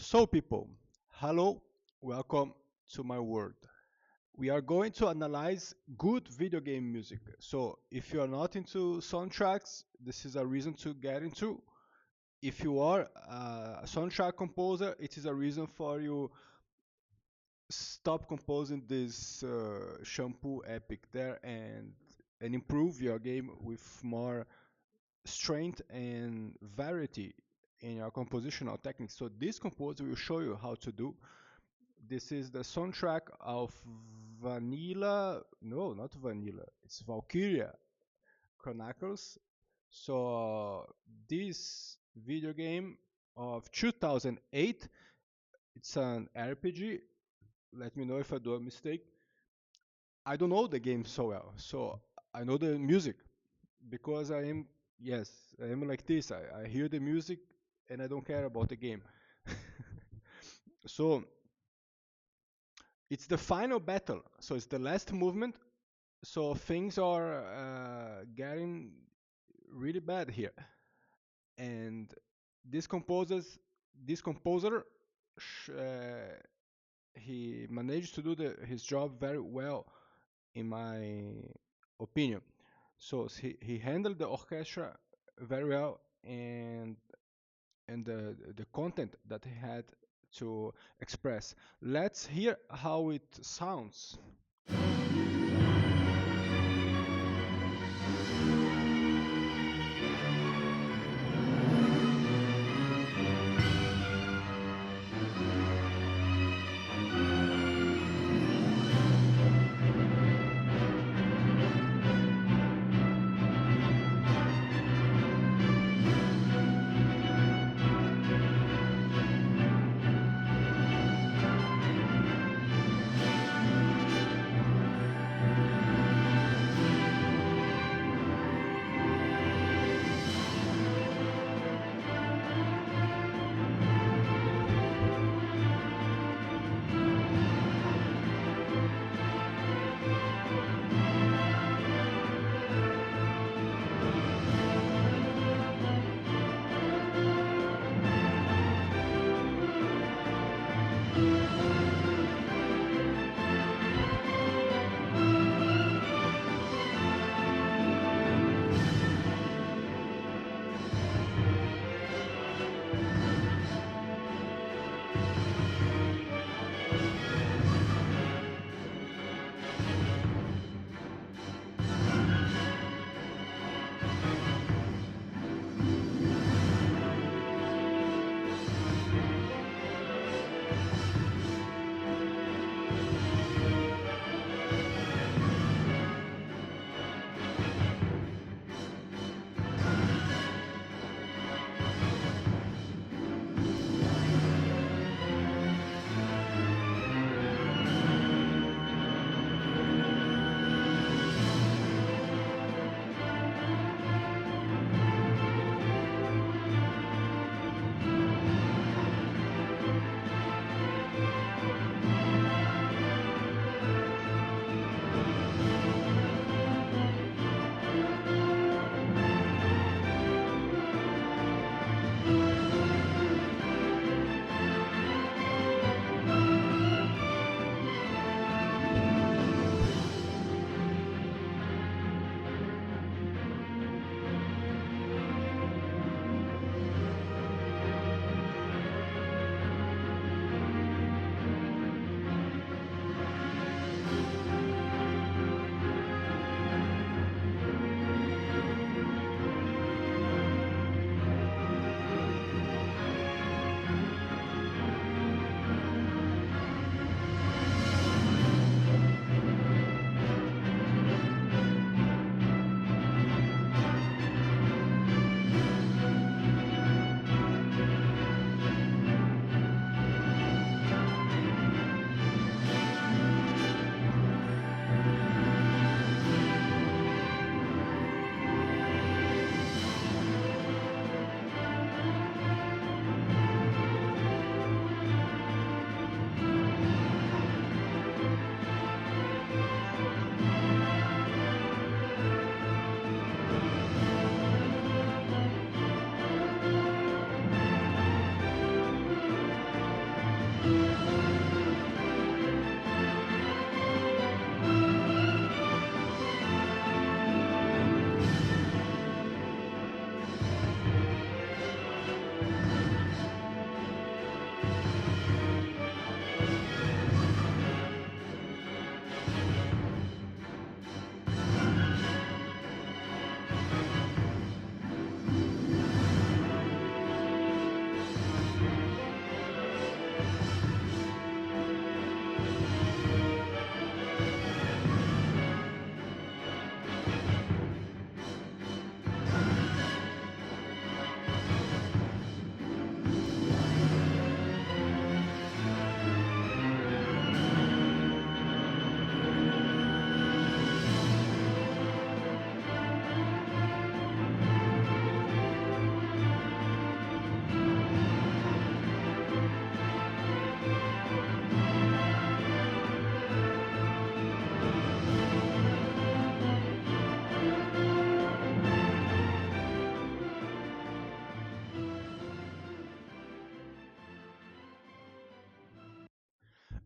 So, people, hello, welcome to my world. We are going to analyze good video game music. So, if you are not into soundtracks, this is a reason to get into. If you are a soundtrack composer, it is a reason for you stop composing this shampoo epic there and improve your game with more strength and variety in your compositional techniques. So this composer will show you how to do. This is the soundtrack of Vanilla. No, not Vanilla. It's Valkyria Chronicles. So this video game of 2008. It's an RPG. Let me know if I do a mistake. I don't know the game so well, so I know the music because I am, yes, I am like this. I hear the music and I don't care about the game. So it's the final battle. So it's the last movement. So things are getting really bad here. And this composers, this composer, he managed to do his job very well, in my opinion. So he handled the orchestra very well, and the content that he had to express. Let's hear how it sounds.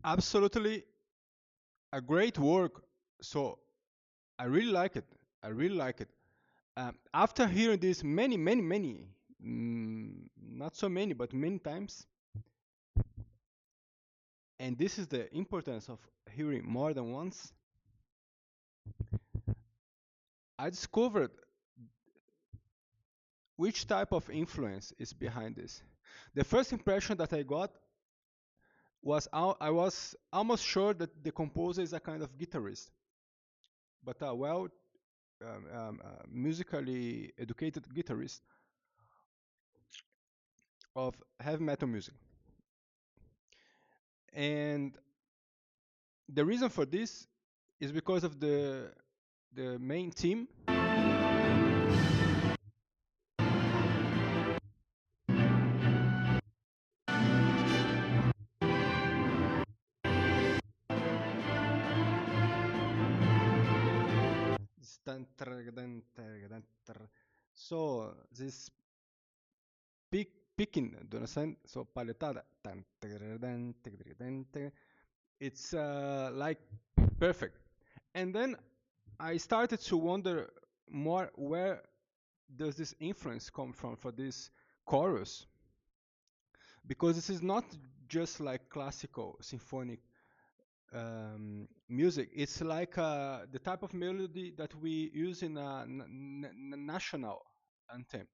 absolutely a great work. So I really like it. I really like it. After hearing this many, not so many, but many times, and this is the importance of hearing more than once, I discovered which type of influence is behind this. The first impression that I got was I was almost sure that the composer is a kind of guitarist, but a well musically educated guitarist of heavy metal music. And the reason for this is because of the main theme. So this picking, do you understand? So paletada. It's like perfect. And then I started to wonder more, where does this influence come from for this chorus? Because this is not just like classical symphonic music. It's like the type of melody that we use in a national anthem.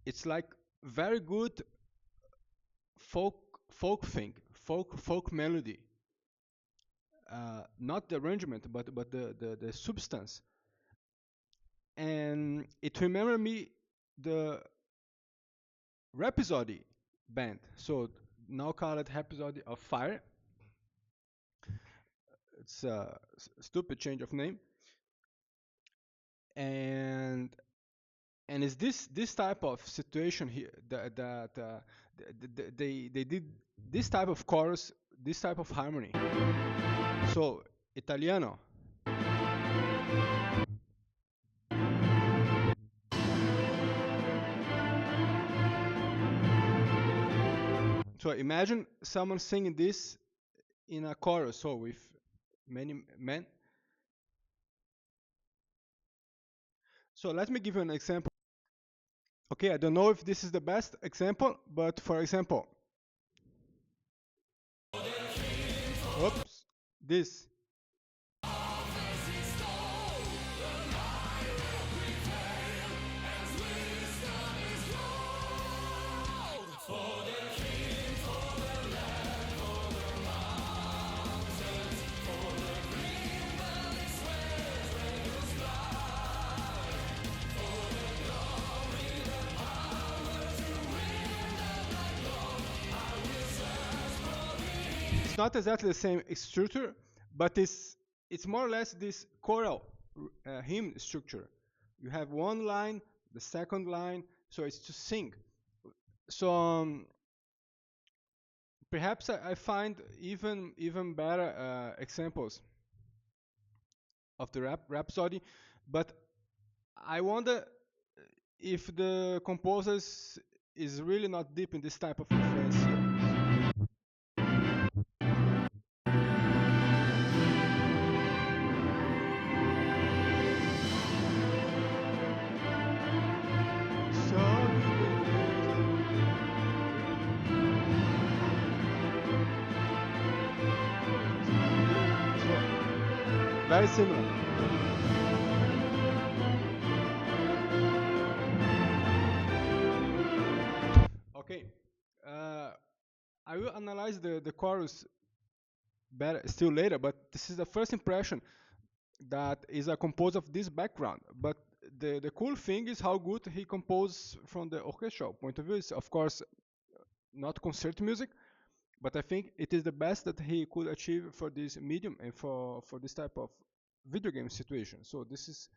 It's like very good folk thing, folk melody. Not the arrangement, but the substance. And it remember me the Rhapsody band. So now called Rhapsody of Fire. It's a stupid change of name. And it's this type of situation here that they did this type of chorus, this type of harmony. So Italiano. So imagine someone singing this in a chorus, so with many men. So let me give you an example. Okay, I don't know if this is the best example, but for example, oops, this. It's not exactly the same structure, but it's more or less this choral hymn structure. You have one line, the second line, so it's to sing. So perhaps I find even better examples of the Rhapsody, but I wonder if the composers is really not deep in this type of influence here. Very similar. Okay, I will analyze the chorus better still later, but this is the first impression that is a composer of this background. But the cool thing is how good he composed from the orchestral point of view. It's of course not concert music, but I think it is the best that he could achieve for this medium and for this type of video game situation. So this is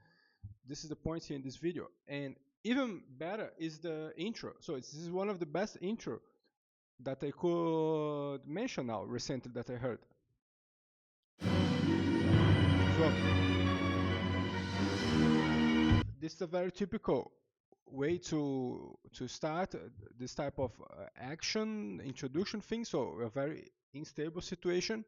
the point here in this video. And even better is the intro. So this is one of the best intro that I could mention now recently that I heard. So this is a very typical way to start this type of action introduction thing. So a very unstable situation.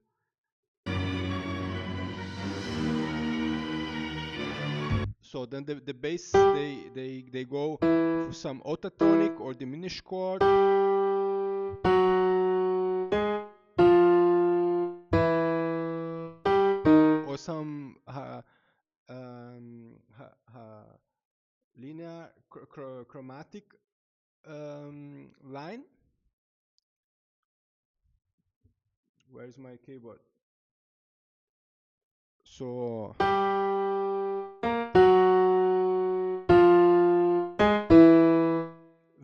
So then the bass they go for some autatonic or diminished chord, or some linear chromatic line. Where is my keyboard? So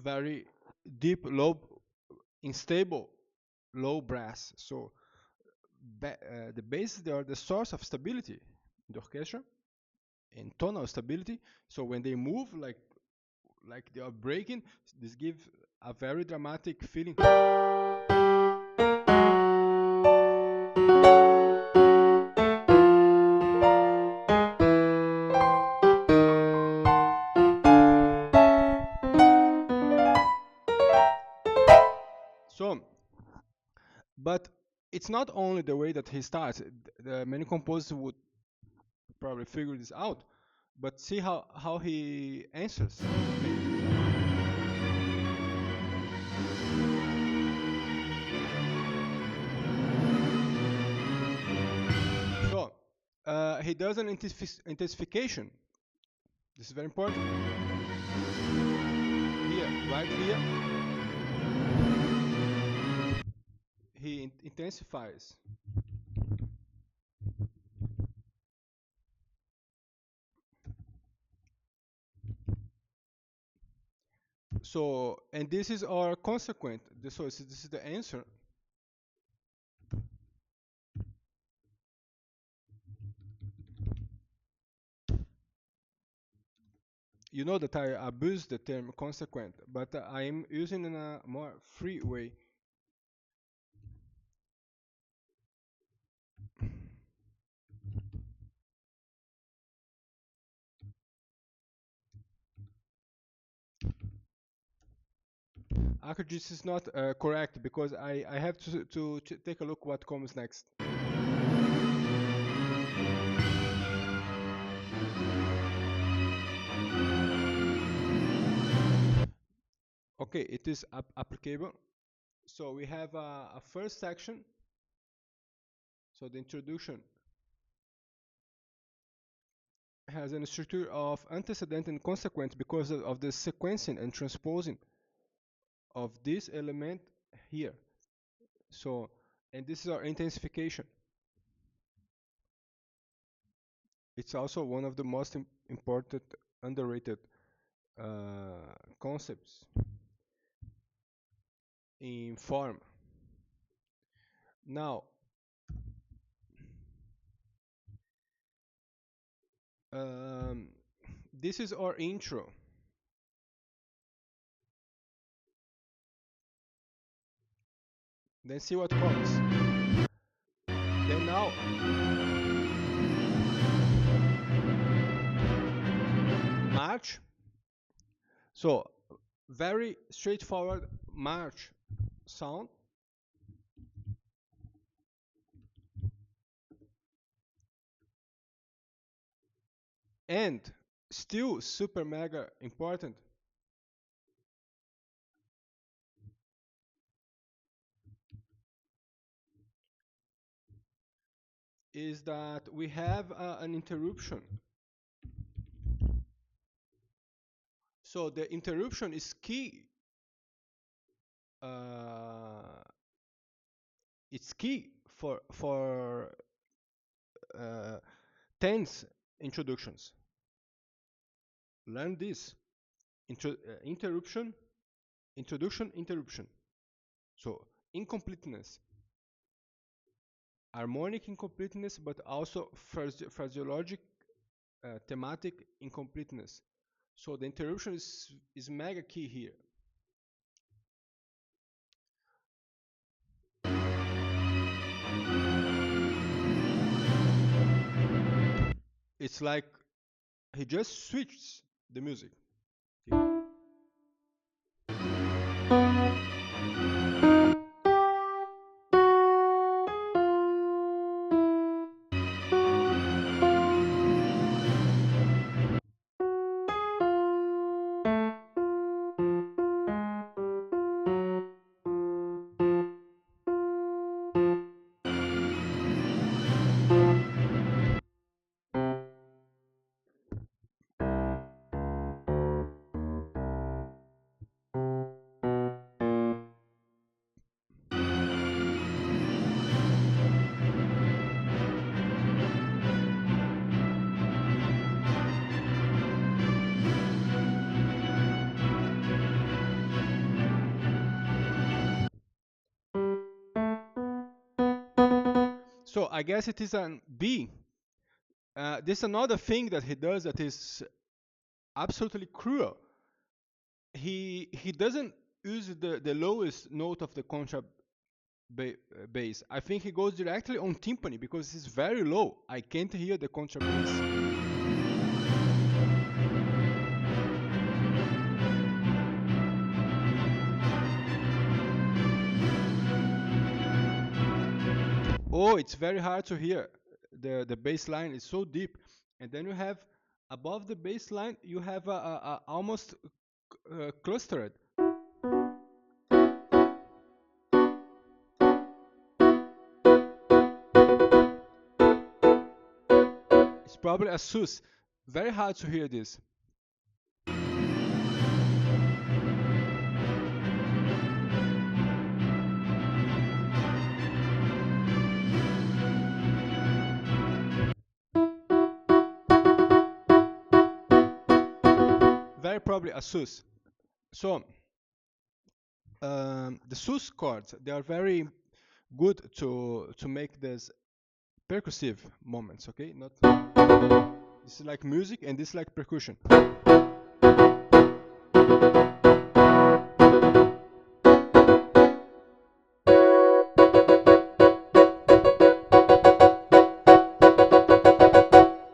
very deep, low, unstable, low brass. So the basses, they are the source of stability in the orchestra and tonal stability. So when they move like they are breaking, this gives a very dramatic feeling. So, but it's not only the way that he starts. Many composers would probably figure this out, but see how he answers. So he does an intensification. This is very important. Here, right here, he intensifies. So, and this is our consequent. So this is the answer. You know that I abuse the term consequent, but I am using in a more free way. Actually, this is not correct because I have to take a look what comes next. Okay, it is applicable. So we have a first section. So the introduction has a structure of antecedent and consequent because of the sequencing and transposing of this element here. So, and this is our intensification. It's also one of the most important, underrated concepts in form. Now, this is our intro. Then see what comes. Then now, march. So, very straightforward march sound. And still super mega important, is that we have an interruption. So the interruption is key. It's key for tense introductions. Learn this. Interruption, introduction, interruption. So incompleteness, harmonic incompleteness, but also phraseologic, thematic incompleteness. So the interruption is mega key here. It's like he just switched the music. So I guess it is an B. There's another thing that he does that is absolutely cruel. He doesn't use the lowest note of the contrabass bass. I think he goes directly on timpani because it's very low. I can't hear the contrabass. Oh, it's very hard to hear. The bass line is so deep, and then you have above the bass line you have a almost clustered. It's probably a sus. Very hard to hear this. Very probably a sus. So the sus chords, they are very good to make this percussive moments. Okay, not this is like music and this is like percussion.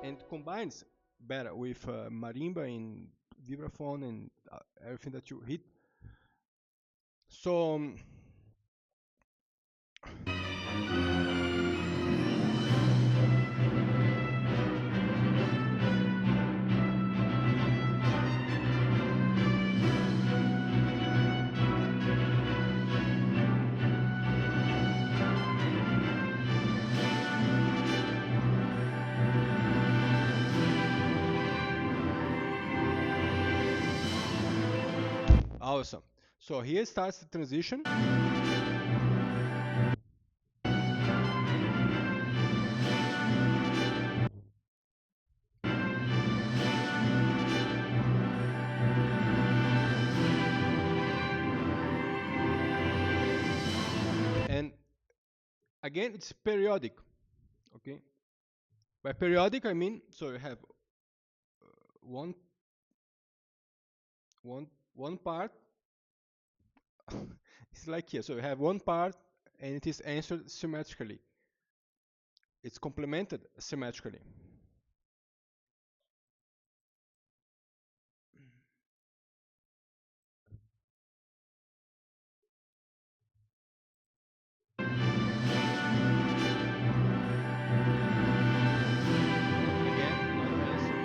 And combines better with marimba and vibraphone and everything that you hit. So awesome. So here starts the transition. And again, it's periodic. Okay. By periodic, I mean so you have one one part. It's like here. So you have one part, and it is answered symmetrically. It's complemented symmetrically. Again, another answer.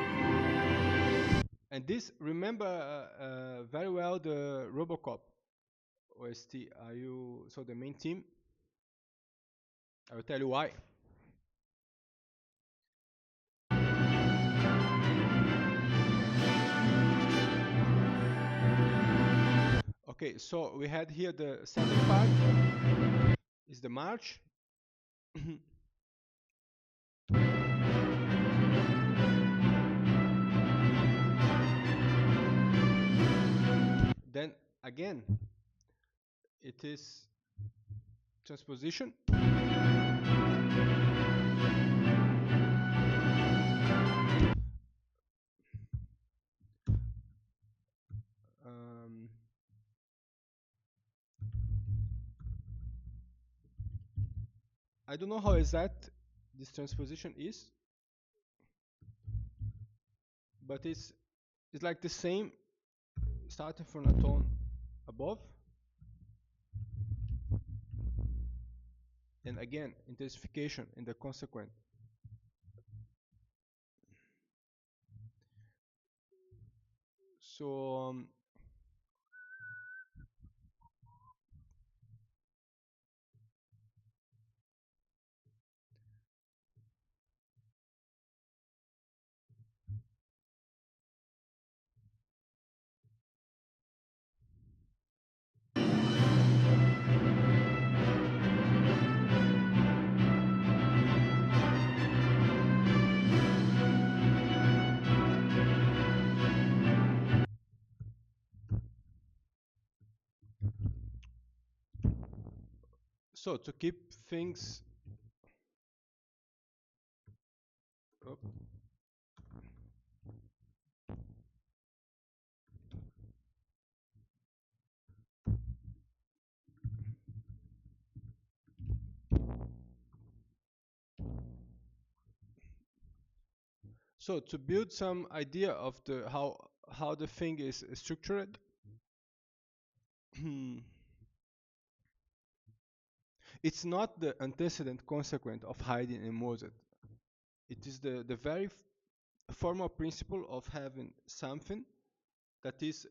And this, remember very well the Robocop OST. Are you so the main team? I will tell you why. Okay, so we had here the second part is the march. Then again, it is transposition. Um, I don't know how exact this transposition is, but it's it's like the same, starting from a tone above, and again intensification in the consequent. So so to keep things up, so to build some idea of the how the thing is structured, it's not the antecedent consequent of Haydn and Mozart. It is the very formal principle of having something that is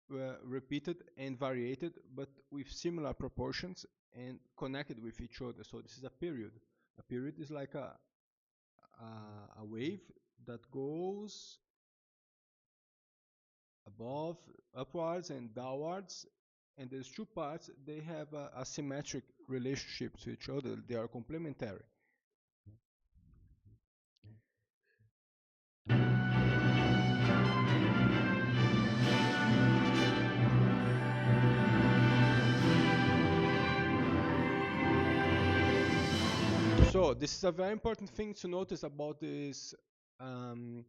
repeated and variated, but with similar proportions and connected with each other. So this is a period. A period is like a wave that goes above, upwards, and downwards. And these two parts, they have a symmetric relationship to each other. They are complementary. So this is a very important thing to notice about this um,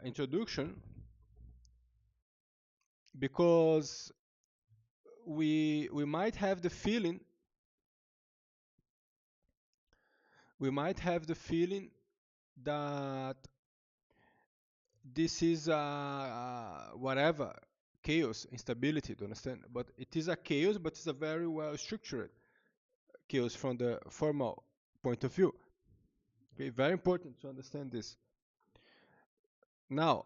introduction, because we might have the feeling that this is whatever, chaos, instability, do you understand? But it is a chaos, but it's a very well structured chaos from the formal point of view. Okay, very important to understand this. Now,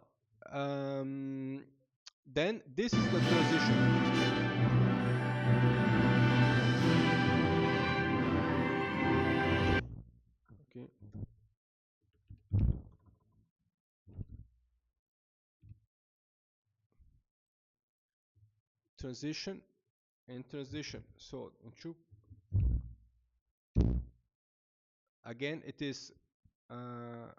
then this is the transition. Okay. Transition and transition. So again, it is uh,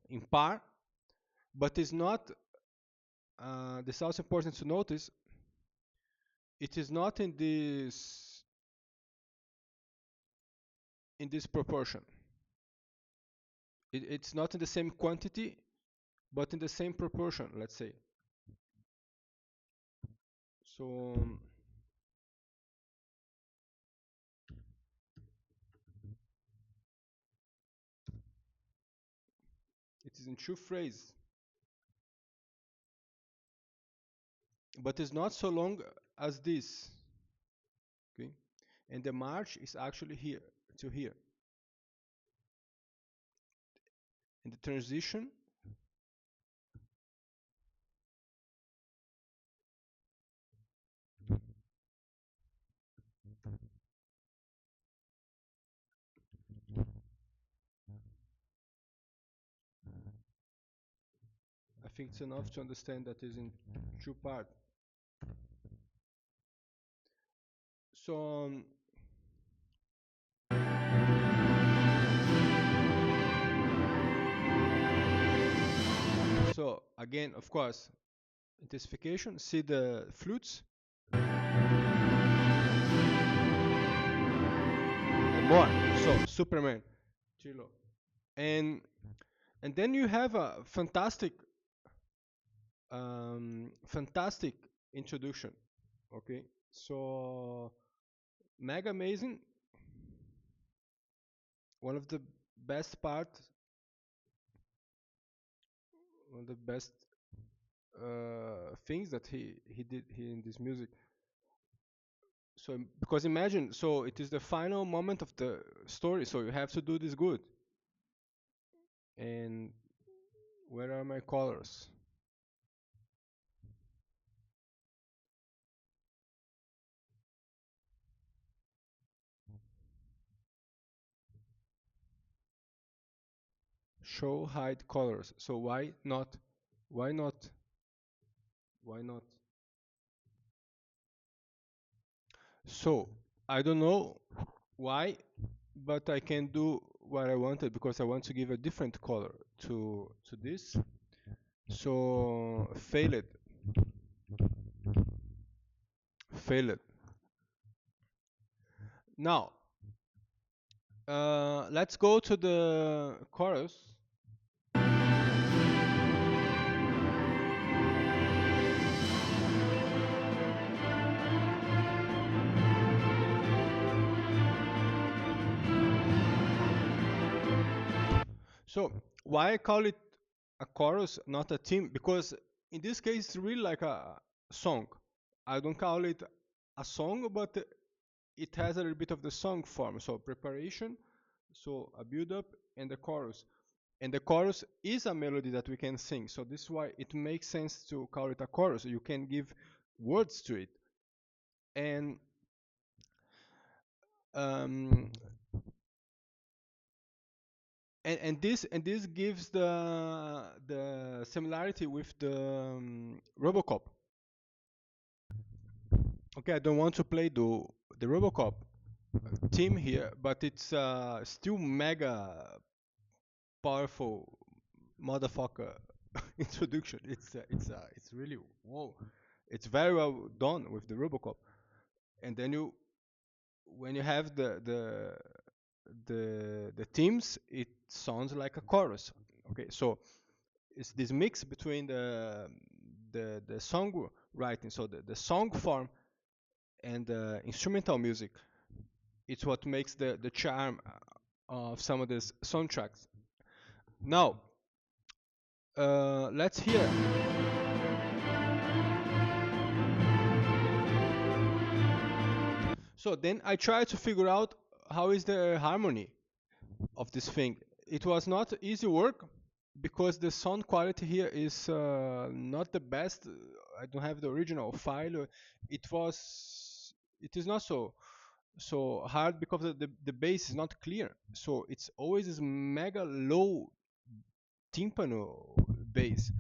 in par, but it's not. This is also important to notice. It is not in this proportion. It's not in the same quantity, but in the same proportion. Let's say. So it is in two phrases, but it's not so long as this. Okay, and the march is actually here to here. And the transition, I think it's enough to understand that is in two parts. So so again, of course, intensification. See the flutes. And more. So Superman, Chilo, and then you have a fantastic introduction. Okay, so mega amazing. One of the best parts one of the best things that he did here in this music. So because imagine, so it is the final moment of the story, so you have to do this good. And where are my colors? Show hide colors. So why not? Why not? Why not? So I don't know why, but I can do what I wanted because I want to give a different color to this. So failed, failed. Now let's go to the chorus. So why I call it a chorus, not a theme? Because in this case, it's really like a song. I don't call it a song, but it has a little bit of the song form. So preparation, so a build up, and the chorus. And the chorus is a melody that we can sing. So this is why it makes sense to call it a chorus. You can give words to it. And um, and this gives the similarity with the Robocop. Okay, I don't want to play the Robocop theme here, but it's still mega powerful motherfucker introduction. It's really whoa. It's very well done with the Robocop. And then you when you have the themes, it sounds like a chorus. Okay, so it's this mix between the song writing, so the song form and the instrumental music. It's what makes the charm of some of these soundtracks. Now, let's hear. So then I tried to figure out how is the harmony of this thing. It was not easy work because the sound quality here is not the best. I don't have the original file. It was. It is not so hard because the bass is not clear. So it's always this mega low timpano bass.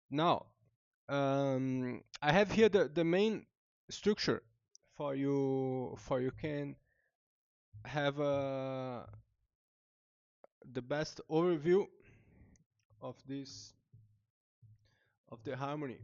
Now, I have here the main structure for you can have the best overview of this of the harmony.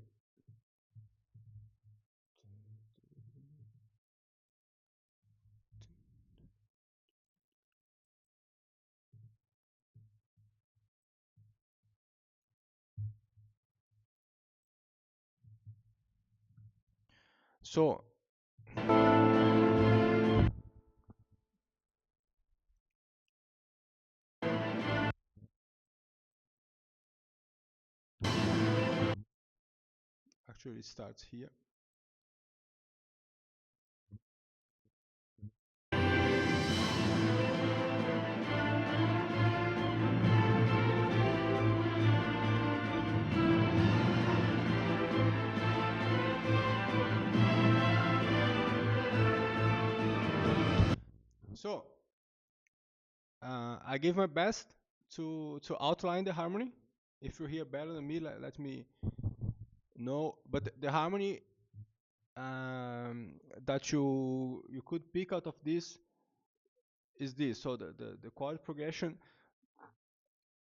So actually it starts here. So I gave my best to outline the harmony. If you hear better than me, let me know. But the harmony that you could pick out of this is this. So the chord progression.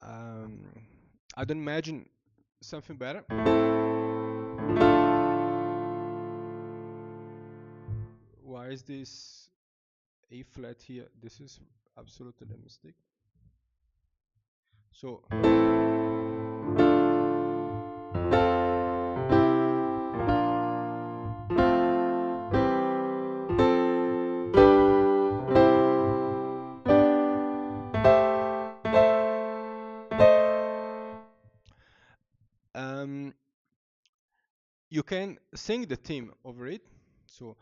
Um, I don't imagine something better. Why is this A flat here? This is absolutely a mistake. So can sing the theme over it. So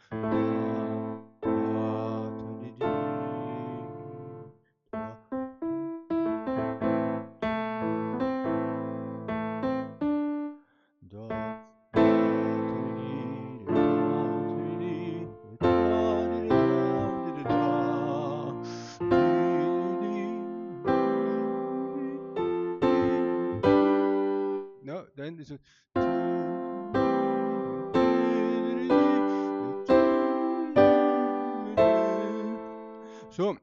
no, then it's so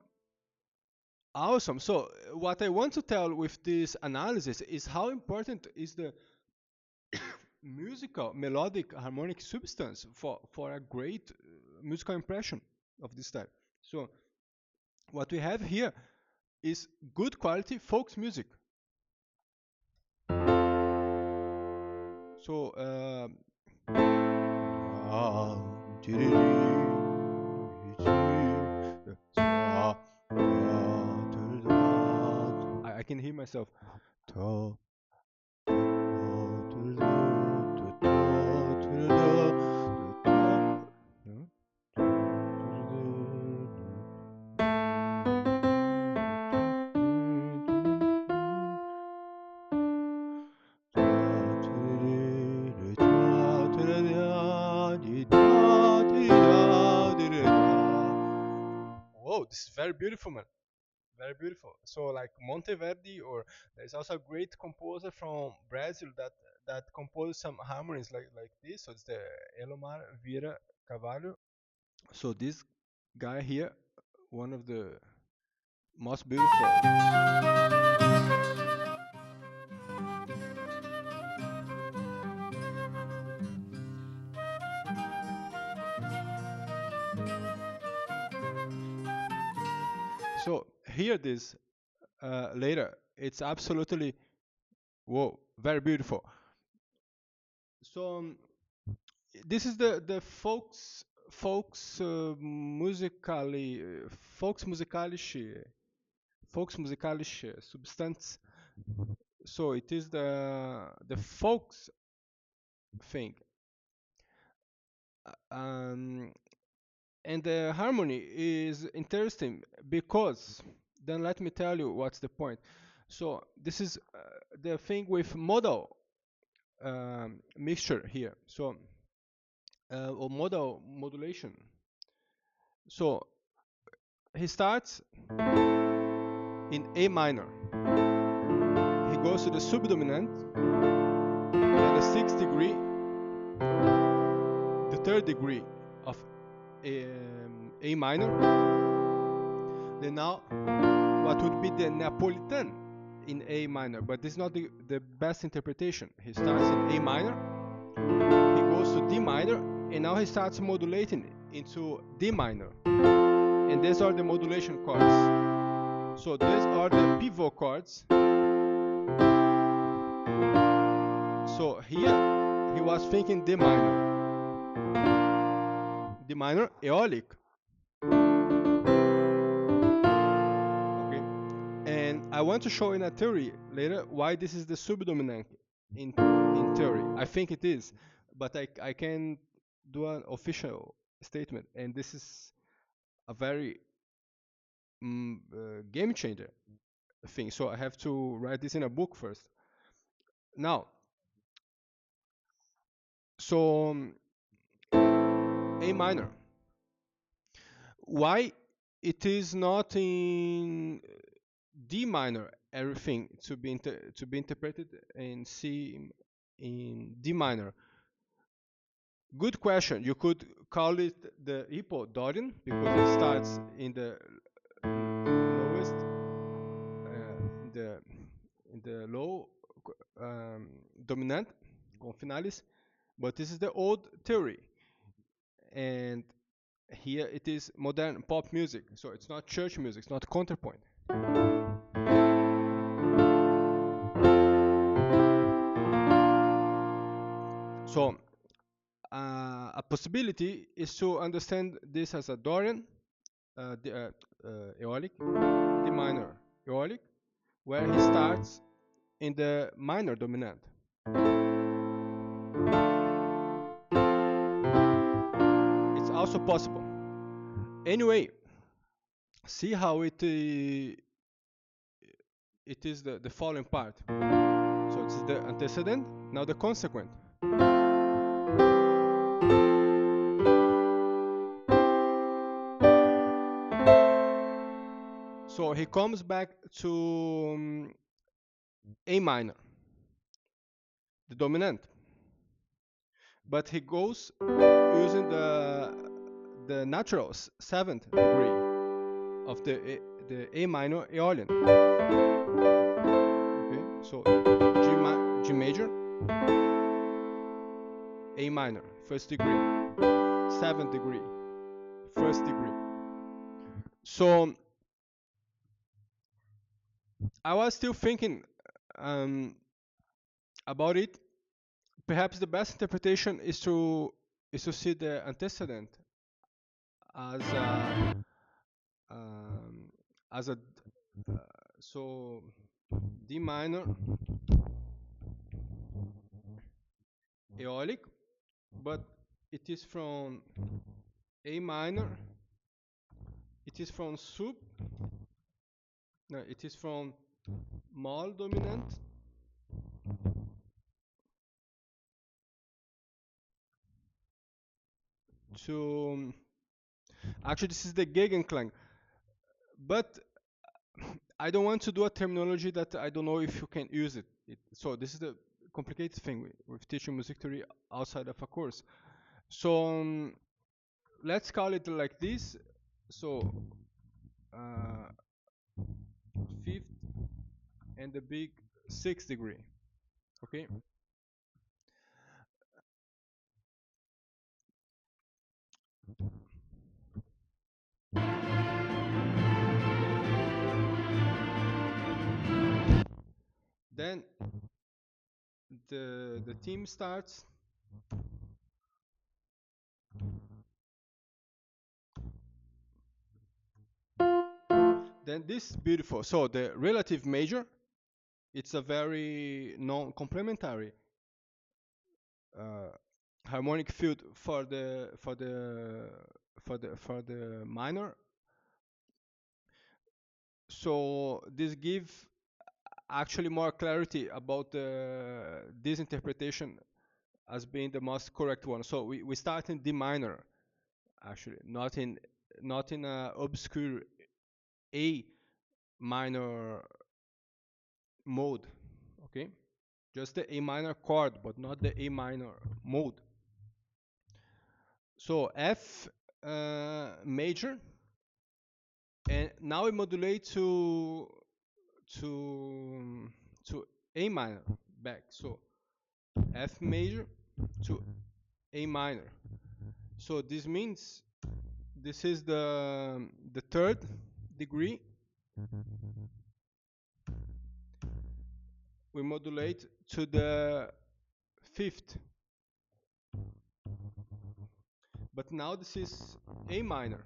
awesome. So what I want to tell with this analysis is how important is the musical, melodic, harmonic substance for a great musical impression of this type. So what we have here is good quality folks music. So I can hear myself. Whoa, this is very beautiful, man. Very beautiful. So like Monteverdi, or there's also a great composer from Brazil that composed some harmonies like this. So it's the Elomar Vieira Carvalho. So this guy here, one of the most beautiful. So hear this later. It's absolutely whoa, very beautiful. So this is the musically folks musicalische substance. So it is the folks thing. Um, and the harmony is interesting because then let me tell you what's the point. So this is the thing with modal mixture here. So or modal modulation. So he starts in A minor. He goes to the subdominant, then the sixth degree, the third degree of A minor. Then now, what would be the Neapolitan in A minor? But this is not the best interpretation. He starts in A minor, he goes to D minor, and now he starts modulating into D minor. And these are the modulation chords. So these are the pivot chords. So here he was thinking D minor. D minor, aeolic. Okay. And I want to show in a theory later why this is the subdominant in theory. I think it is, but I can do an official statement, and this is a very game changer thing. So I have to write this in a book first. Now, so A minor. Why it is not in D minor? Everything to be interpreted in C in D minor. Good question. You could call it the Hippo Dorian because it starts in the lowest, in the low dominant, con finalis. But this is the old theory, and here it is modern pop music. So it's not church music. It's not counterpoint. So a possibility is to understand this as a Dorian, aeolic, D minor aeolic, where he starts in the minor dominant. also possible. Anyway, see how it is the following part. So it's the antecedent, now the consequent. So he comes back to A minor, the dominant, but he goes using the natural seventh degree of the A minor Aeolian. Okay, so G major, A minor, first degree, seventh degree, first degree. So I was still thinking about it. Perhaps the best interpretation is to see the antecedent as a um, as a so D minor Aeolic, but it is from A minor. It is from sub. No, it is from modal dominant to actually this is the Gegenklang, but I don't want to do a terminology that I don't know if you can use it. So this is the complicated thing with teaching music theory outside of a course. So let's call it like this. So uh, fifth and the big sixth degree. Okay. Then the theme starts. Then this is beautiful. So the relative major, it's a very non-complementary uh, harmonic field for the minor. So this gives actually more clarity about this interpretation as being the most correct one. So we start in D minor, actually, not in a obscure A minor mode, okay? Just the A minor chord, but not the A minor mode. So F major, and now we modulate to A minor back. So F major to A minor. So this means this is the third degree. We modulate to the fifth. But now this is A minor.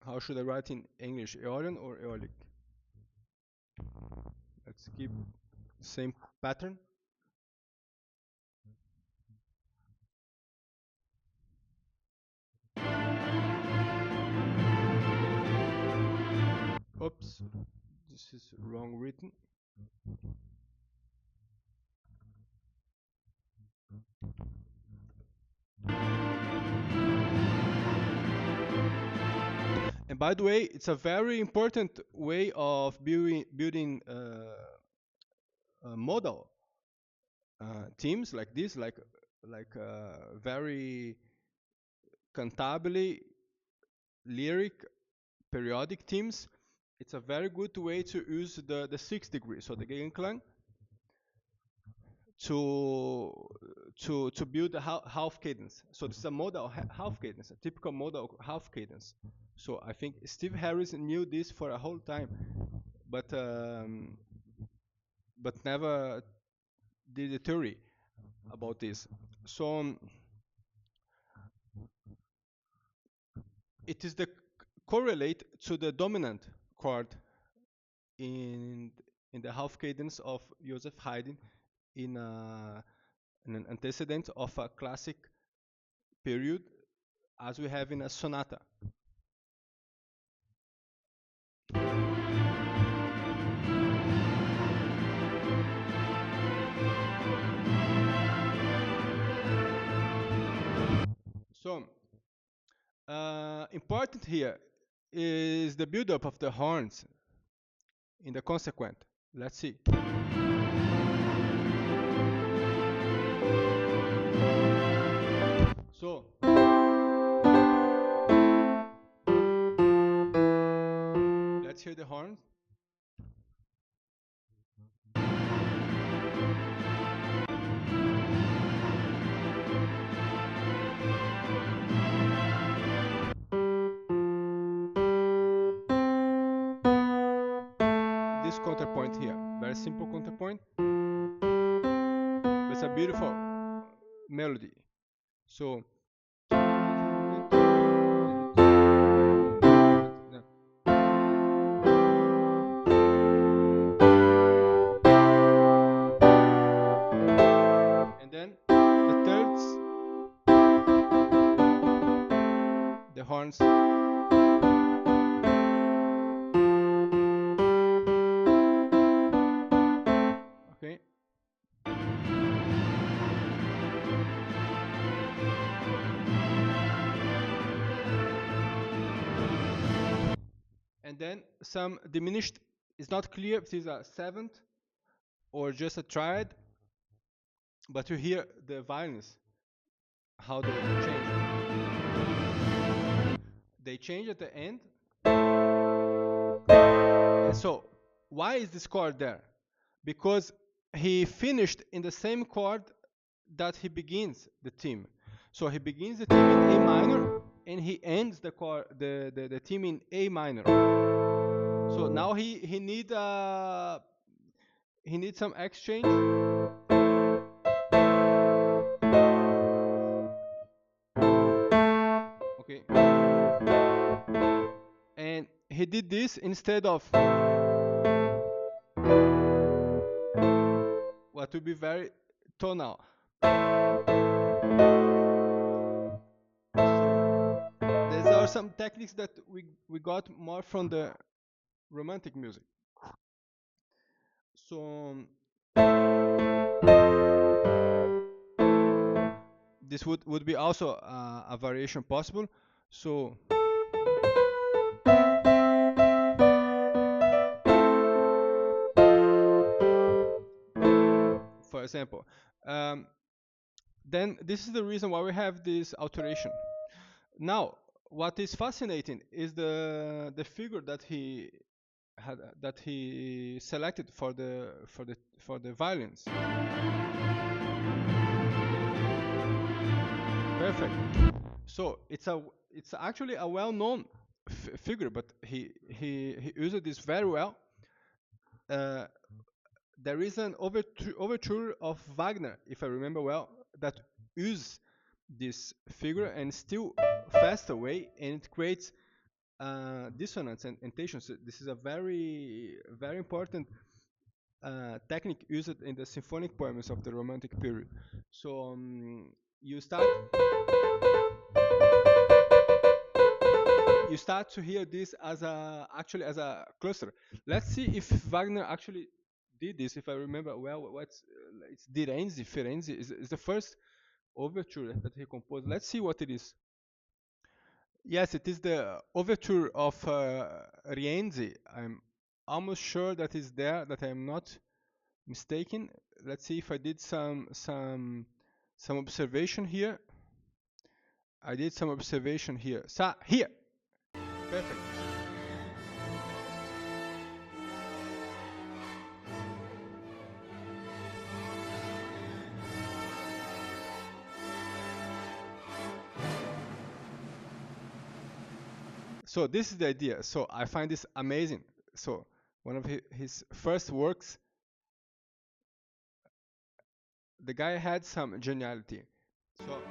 How should I write in English? Aeolian or Aeolic? Let's keep the same pattern. Oops, this is wrong written. And by the way, it's a very important way of building modal teams like this, like very cantabile, lyric, periodic teams. It's a very good way to use the sixth degree, so the Gegenklang, to build a half cadence. So this is a modal half cadence, a typical modal half cadence. So I think Steve Harris knew this for a whole time, but never did a theory about this. So it is the correlate to the dominant chord in the half cadence of Joseph Haydn in an antecedent of a classic period, as we have in a sonata. So, important here is the build-up of the horns in the consequent. Let's see. So, let's hear the horns. This counterpoint here, very simple counterpoint, but it's a beautiful melody. So, and then the thirds, the horns. Okay. And then some diminished. It's not clear if it is a seventh or just a triad, but you hear the violins, how they change. They change at the end. And so, why is this chord there? Because he finished in the same chord that he begins the theme. So he begins the theme in A minor, and he ends the chord, the theme in A minor. So now he needs some exchange. Okay. And he did this instead of what would be very tonal. These are some techniques that we got more from the romantic music. So this would be also a variation possible. So for example, then this is the reason why we have this alteration. Now, what is fascinating is the figure that he had, that he selected for the violins. Perfect. So it's actually a well-known figure, but he used this very well. There is an overture of Wagner, if I remember well, that uses this figure and still faster way, and it creates dissonance and tension. So this is a very important technique used in the symphonic poems of the Romantic period. So you start to hear this as actually as a cluster. Let's see if Wagner actually did this. If I remember well, it's Firenze is the first overture that he composed. Let's see what it is. Yes, it is the overture of Rienzi. I'm almost sure that is there, that I am not mistaken. Let's see if I did some observation here. I did some observation here. Here. Perfect. So this is the idea. So I find this amazing. So one of his first works, the guy had some geniality. So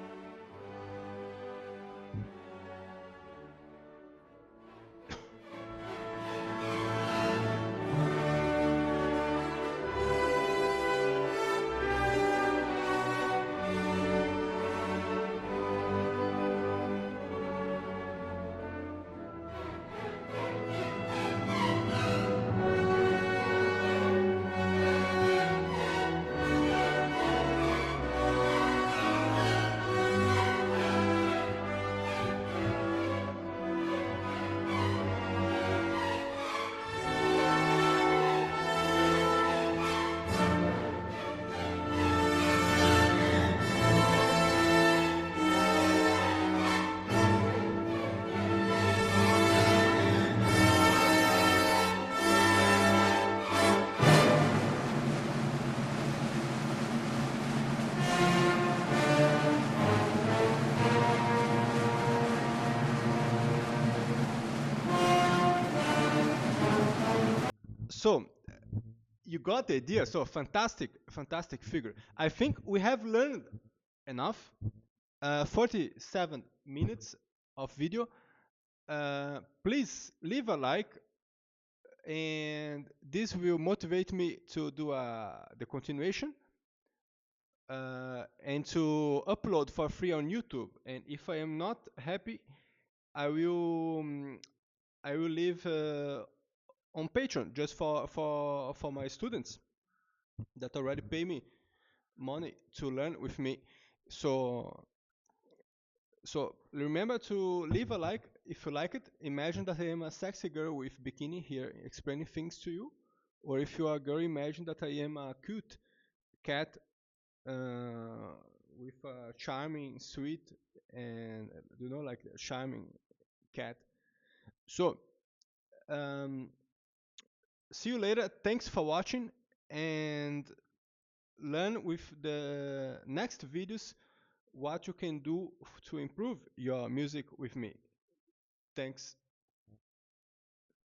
So you got the idea. So fantastic, fantastic figure. I think we have learned enough. 47 minutes of video. Please leave a like, and this will motivate me to do the continuation and to upload for free on YouTube. And if I am not happy, I will I will leave on Patreon just for my students that already pay me money to learn with me. So remember to leave a like if you like it. Imagine that I am a sexy girl with bikini here explaining things to you, or if you are a girl, imagine that I am a cute cat uh, with a charming, sweet, and like a charming cat. So um, see you later. Thanks for watching, and learn with the next videos what you can do to improve your music with me. Thanks.